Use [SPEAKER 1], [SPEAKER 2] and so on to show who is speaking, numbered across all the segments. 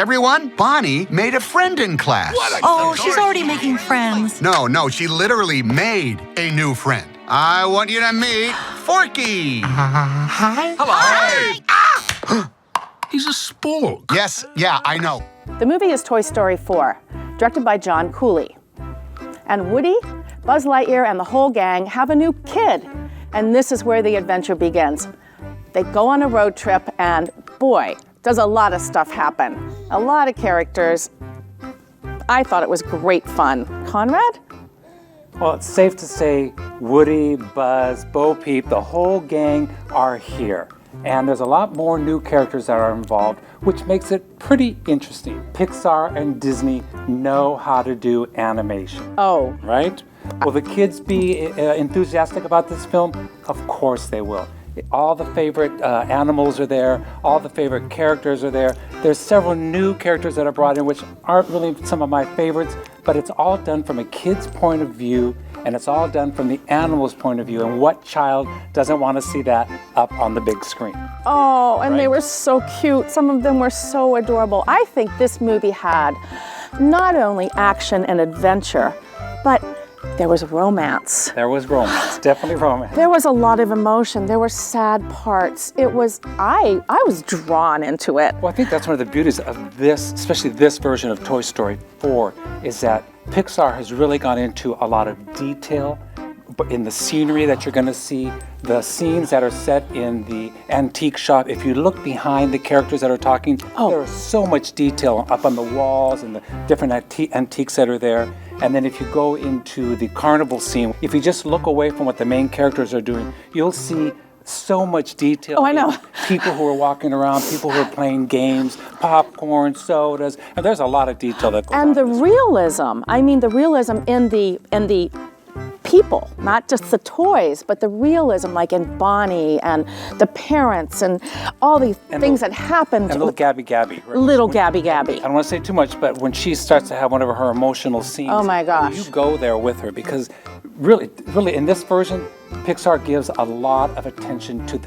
[SPEAKER 1] Everyone, Bonnie made a friend in class.
[SPEAKER 2] Oh, she's already making friends.
[SPEAKER 1] No, she literally made a new friend. I want you to meet Forky.
[SPEAKER 3] Hi.
[SPEAKER 4] Hello.
[SPEAKER 3] Hi. He's a spork.
[SPEAKER 1] Yes, yeah, I know.
[SPEAKER 5] The movie is Toy Story 4, directed by John Cooley. And Woody, Buzz Lightyear, and the whole gang have a new kid. And this is where the adventure begins. They go on a road trip and, boy, does a lot of stuff happen. A lot of characters. I thought it was great fun. Conrad?
[SPEAKER 6] Well, it's safe to say Woody, Buzz, Bo Peep, the whole gang are here. And there's a lot more new characters that are involved, which makes it pretty interesting. Pixar and Disney know how to do animation.
[SPEAKER 5] Oh.
[SPEAKER 6] Right? Will the kids be enthusiastic about this film? Of course they will. All the favorite animals are there. All the favorite characters are there. There's several new characters that are brought in, which aren't really some of my favorites, but it's all done from a kid's point of view, and it's all done from the animal's point of view. And what child doesn't want to see that up on the big screen?
[SPEAKER 5] Oh, and
[SPEAKER 6] Right?
[SPEAKER 5] they were so cute. Some of them were so adorable. I think this movie had not only action and adventure, but there was romance.
[SPEAKER 6] There was romance, definitely romance.
[SPEAKER 5] There was a lot of emotion. There were sad parts. It was, I was drawn into it.
[SPEAKER 6] Well, I think that's one of the beauties of this, especially this version of Toy Story 4, is that Pixar has really gone into a lot of detail in the scenery that you're going to see, the scenes that are set in the antique shop. If you look behind the characters that are talking, there is so much detail up on the walls and the different antiques that are there. And then if you go into the carnival scene, if you just look away from what the main characters are doing, you'll see so much detail.
[SPEAKER 5] Oh, I know.
[SPEAKER 6] People who are walking around, people who are playing games, popcorn, sodas, and there's a lot of detail that goes on.
[SPEAKER 5] And the
[SPEAKER 6] in this
[SPEAKER 5] realism, I mean the realism in the people, not just the toys, but the realism like in Bonnie and the parents and all these things that happened.
[SPEAKER 6] And little Gabby Gabby. Right?
[SPEAKER 5] Little Gabby Gabby.
[SPEAKER 6] I don't want to say too much, but when she starts to have one of her emotional scenes,
[SPEAKER 5] Oh my gosh.
[SPEAKER 6] you go there with her, because really in this version, Pixar gives a lot of attention to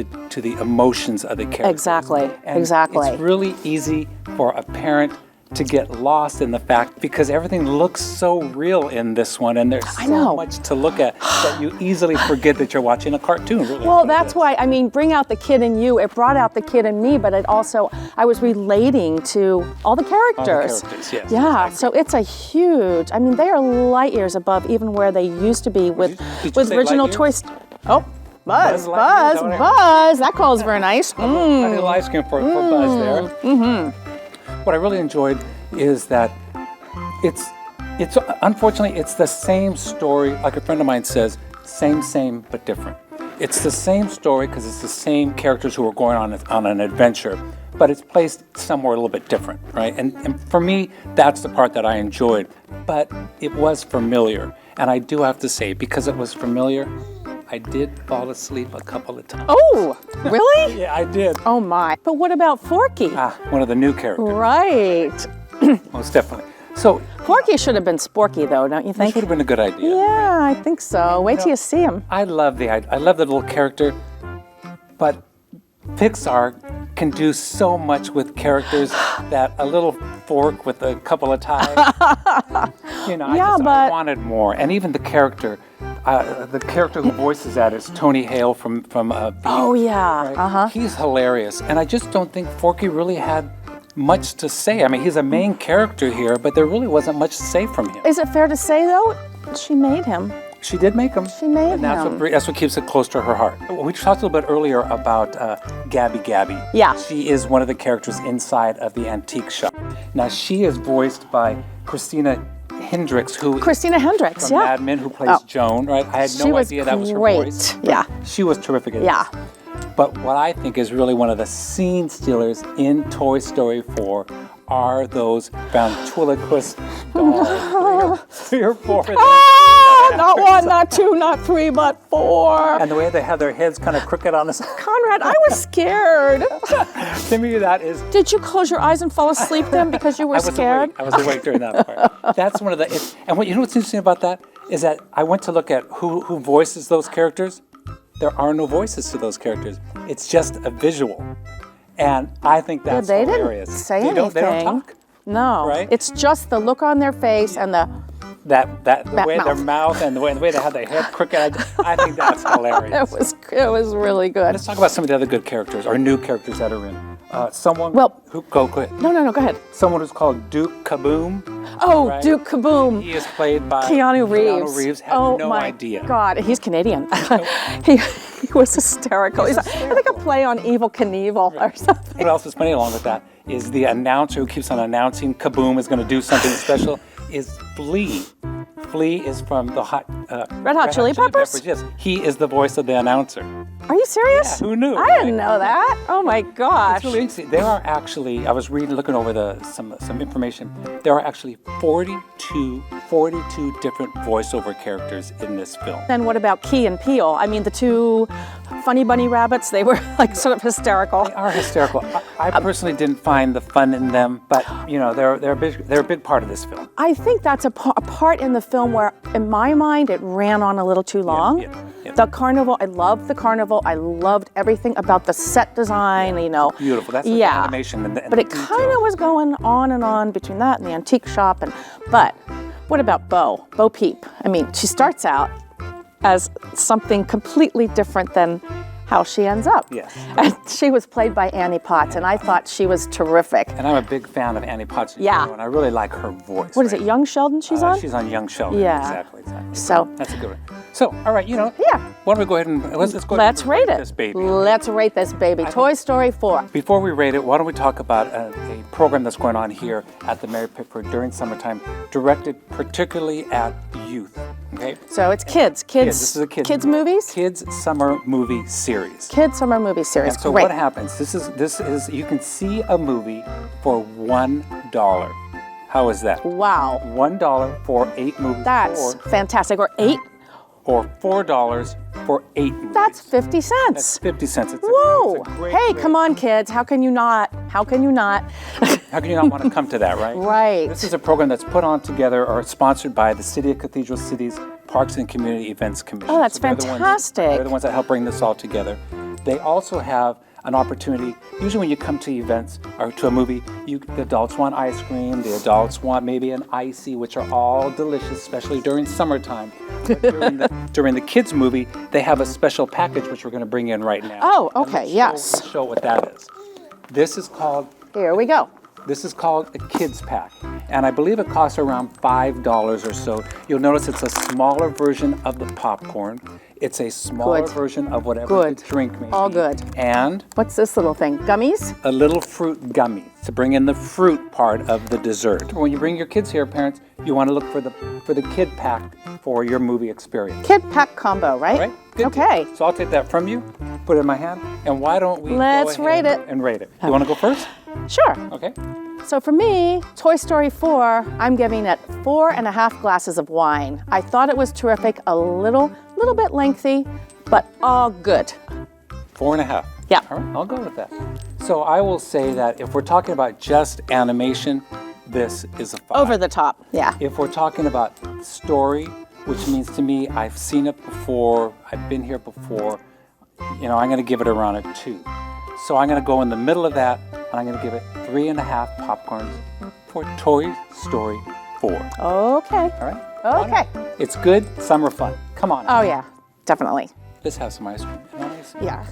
[SPEAKER 6] the emotions of the characters.
[SPEAKER 5] Exactly,
[SPEAKER 6] And
[SPEAKER 5] exactly.
[SPEAKER 6] It's really easy for a parent to get lost in the fact, because everything looks so real in this one, and there's so much to look at that you easily forget that you're watching a cartoon. Really.
[SPEAKER 5] Well, that's why, I mean, bring out the kid in you. It brought out the kid in me, but it also, I was relating to all the characters.
[SPEAKER 6] All the characters, yes.
[SPEAKER 5] Yeah,
[SPEAKER 6] Exactly.
[SPEAKER 5] so it's a huge, I mean, they are light years above even where they used to be with
[SPEAKER 6] Did you say
[SPEAKER 5] original
[SPEAKER 6] light
[SPEAKER 5] Toy
[SPEAKER 6] years?
[SPEAKER 5] Story. Oh, Buzz,
[SPEAKER 6] Buzz Lightyear,
[SPEAKER 5] Buzz,
[SPEAKER 6] is that what
[SPEAKER 5] Buzz. That calls very nice.
[SPEAKER 6] A little ice cream for Buzz there. Mm-hmm. What I really enjoyed is that it's unfortunately it's the same story. Like a friend of mine says, same but different. It's the same story because it's the same characters who are going on an adventure, but it's placed somewhere a little bit different, right? And for me, that's the part that I enjoyed. But it was familiar, and I do have to say, because it was familiar, I did fall asleep a couple of times.
[SPEAKER 5] Oh, really?
[SPEAKER 6] Yeah, I did.
[SPEAKER 5] Oh my. But what about Forky?
[SPEAKER 6] One of the new characters.
[SPEAKER 5] Right.
[SPEAKER 6] Most definitely. So
[SPEAKER 5] Forky should have been Sporky though, don't you
[SPEAKER 6] this
[SPEAKER 5] think?
[SPEAKER 6] would have been a good idea.
[SPEAKER 5] Yeah, I think so. Wait till you see him.
[SPEAKER 6] I love the little character, but Pixar can do so much with characters that a little fork with a couple of ties. I wanted more. And even the character who voices that is Tony Hale from
[SPEAKER 5] Oh yeah.
[SPEAKER 6] right?
[SPEAKER 5] Uh-huh.
[SPEAKER 6] He's hilarious, and I just don't think Forky really had much to say. I mean, he's a main character here, but there really wasn't much to say from him.
[SPEAKER 5] Is it fair to say though, she made him?
[SPEAKER 6] She did make him.
[SPEAKER 5] She made
[SPEAKER 6] and that's
[SPEAKER 5] him.
[SPEAKER 6] that's what keeps it close to her heart. We talked a little bit earlier about Gabby Gabby.
[SPEAKER 5] Yeah.
[SPEAKER 6] She is one of the characters inside of the antique shop. Now, she is voiced by Christina Hendricks,
[SPEAKER 5] Christina Hendricks,
[SPEAKER 6] from
[SPEAKER 5] yeah.
[SPEAKER 6] Mad Men, who plays Joan, right? I had no idea that was her voice.
[SPEAKER 5] Yeah.
[SPEAKER 6] She was terrific at
[SPEAKER 5] Yeah.
[SPEAKER 6] this. But what I think is really one of the scene stealers in Toy Story 4 are those ventriloquist dolls. Three or four of them.
[SPEAKER 5] Not one, not two, not three, but four.
[SPEAKER 6] And the way they have their heads kind of crooked on the side.
[SPEAKER 5] Conrad, I was scared.
[SPEAKER 6] To me, that is...
[SPEAKER 5] Did you close your eyes and fall asleep then because you were scared?
[SPEAKER 6] I was awake during that part. That's one of the... And you know what's interesting about that? Is that I went to look at who voices those characters. There are no voices to those characters. It's just a visual. And I think that's
[SPEAKER 5] they
[SPEAKER 6] hilarious.
[SPEAKER 5] didn't say
[SPEAKER 6] They don't
[SPEAKER 5] anything.
[SPEAKER 6] talk.
[SPEAKER 5] No.
[SPEAKER 6] Right?
[SPEAKER 5] It's just the look on their face and the
[SPEAKER 6] the way their
[SPEAKER 5] mouth.
[SPEAKER 6] mouth and the way they have their head crooked. I think that's hilarious.
[SPEAKER 5] it was really good.
[SPEAKER 6] Let's talk about some of the other good characters or new characters that are in. Someone
[SPEAKER 5] Well-
[SPEAKER 6] who go ahead.
[SPEAKER 5] No, go ahead.
[SPEAKER 6] Someone who's called Duke Kaboom.
[SPEAKER 5] Oh,
[SPEAKER 6] Right.
[SPEAKER 5] Duke Kaboom.
[SPEAKER 6] He is played by
[SPEAKER 5] Keanu Reeves.
[SPEAKER 6] Keanu Reeves had
[SPEAKER 5] oh
[SPEAKER 6] no
[SPEAKER 5] my
[SPEAKER 6] idea.
[SPEAKER 5] God, he's Canadian. he was hysterical. I think a play on Evil Knievel or something.
[SPEAKER 6] What else is funny along with that is the announcer who keeps on announcing Kaboom is going to do something special is Flea. Flea is from the
[SPEAKER 5] Red Hot Chili Peppers?
[SPEAKER 6] Yes, he is the voice of the announcer.
[SPEAKER 5] Are you serious?
[SPEAKER 6] Yeah, who knew,
[SPEAKER 5] I
[SPEAKER 6] right?
[SPEAKER 5] didn't know that. Oh my gosh.
[SPEAKER 6] It's really interesting. There are actually, I was looking over some information. There are actually 42 different voiceover characters in this film.
[SPEAKER 5] Then what about Key and Peele? I mean, the two funny bunny rabbits, they were like sort of hysterical.
[SPEAKER 6] They are hysterical. I personally didn't find the fun in them, but you know, they're a big part of this film.
[SPEAKER 5] I think that's a part in the film where, in my mind, it ran on a little too long.
[SPEAKER 6] yeah.
[SPEAKER 5] The carnival, I loved the carnival. I loved everything about the set design, you know.
[SPEAKER 6] Beautiful. That's the
[SPEAKER 5] yeah.
[SPEAKER 6] animation and the
[SPEAKER 5] But it kind of was going on and on between that and the antique shop. But what about Bo? Bo Peep. I mean, she starts out as something completely different than how she ends up.
[SPEAKER 6] Yes.
[SPEAKER 5] And she was played by Annie Potts, and I thought she was terrific.
[SPEAKER 6] And I'm a big fan of Annie Potts.
[SPEAKER 5] Yeah.
[SPEAKER 6] And I really like her voice.
[SPEAKER 5] What is it, Young Sheldon she's on?
[SPEAKER 6] She's on Young Sheldon.
[SPEAKER 5] Yeah.
[SPEAKER 6] Exactly.
[SPEAKER 5] So,
[SPEAKER 6] That's a good one. So, all right, you know.
[SPEAKER 5] Yeah.
[SPEAKER 6] Why don't we go ahead and let's go ahead
[SPEAKER 5] let's
[SPEAKER 6] and
[SPEAKER 5] rate it.
[SPEAKER 6] this baby.
[SPEAKER 5] Let's rate this baby. Toy Story 4.
[SPEAKER 6] Before we rate it, why don't we talk about a program that's going on here at the Mary Pickford during summertime, directed particularly at youth. Okay.
[SPEAKER 5] So it's kids.
[SPEAKER 6] This is a
[SPEAKER 5] Kids movies?
[SPEAKER 6] Kids summer movie series.
[SPEAKER 5] Kids summer movie series.
[SPEAKER 6] And so
[SPEAKER 5] Great.
[SPEAKER 6] what happens? This is you can see a movie for $1. How is that?
[SPEAKER 5] Wow.
[SPEAKER 6] $1 for 8 movies.
[SPEAKER 5] That's fantastic. Or 8?
[SPEAKER 6] Or $4 for 8 movies.
[SPEAKER 5] That's 50 cents.
[SPEAKER 6] That's 50 cents.
[SPEAKER 5] Whoa.
[SPEAKER 6] It's a great
[SPEAKER 5] Hey,
[SPEAKER 6] rate.
[SPEAKER 5] come on, kids. How can you not? How can you not?
[SPEAKER 6] How can you not want to come to that, right?
[SPEAKER 5] Right.
[SPEAKER 6] This is a program that's put on together or sponsored by the City of Cathedral Cities Parks and Community Events Commission.
[SPEAKER 5] Oh, that's
[SPEAKER 6] they're the ones-
[SPEAKER 5] fantastic.
[SPEAKER 6] They're the ones that help bring this all together. They also have an opportunity, usually when you come to events or to a movie, the adults want ice cream, the adults want maybe an icy, which are all delicious, especially during summertime. But during the kids' movie, they have a special package which we're going to bring in right now.
[SPEAKER 5] Oh,
[SPEAKER 6] And
[SPEAKER 5] okay,
[SPEAKER 6] let's
[SPEAKER 5] yes.
[SPEAKER 6] show what that is. This is called
[SPEAKER 5] Here we go.
[SPEAKER 6] a kids pack, and I believe it costs around $5 or so. You'll notice it's a smaller version of the popcorn. It's a smaller
[SPEAKER 5] Good.
[SPEAKER 6] version of whatever
[SPEAKER 5] Good.
[SPEAKER 6] the drink may
[SPEAKER 5] All
[SPEAKER 6] be.
[SPEAKER 5] good.
[SPEAKER 6] And
[SPEAKER 5] What's this little thing? Gummies?
[SPEAKER 6] a little fruit gummy to bring in the fruit part of the dessert. When you bring your kids here, parents, you want to look for the kid pack for your movie experience.
[SPEAKER 5] Kid pack combo, right?
[SPEAKER 6] Right? Good
[SPEAKER 5] Okay.
[SPEAKER 6] deal. So I'll take that from you, put it in my hand, and why don't we
[SPEAKER 5] Let's
[SPEAKER 6] go ahead
[SPEAKER 5] rate it.
[SPEAKER 6] and rate it? You want to go first?
[SPEAKER 5] Sure.
[SPEAKER 6] Okay.
[SPEAKER 5] So for me, Toy Story 4, I'm giving it 4.5 glasses of wine. I thought it was terrific, a little bit lengthy, but all good.
[SPEAKER 6] 4.5.
[SPEAKER 5] Yeah.
[SPEAKER 6] All right, I'll go with that. So I will say that if we're talking about just animation, this is a 5.
[SPEAKER 5] Over the top, yeah.
[SPEAKER 6] If we're talking about story, which means to me, I've seen it before, I've been here before, I'm going to give it around a 2. So I'm going to go in the middle of that, and I'm going to give it 3.5 popcorns for Toy Story 4.
[SPEAKER 5] Okay.
[SPEAKER 6] All right?
[SPEAKER 5] Okay.
[SPEAKER 6] It's good summer fun. Come on.
[SPEAKER 5] Oh yeah, definitely.
[SPEAKER 6] Let's have some ice cream. Nice.
[SPEAKER 5] Yeah.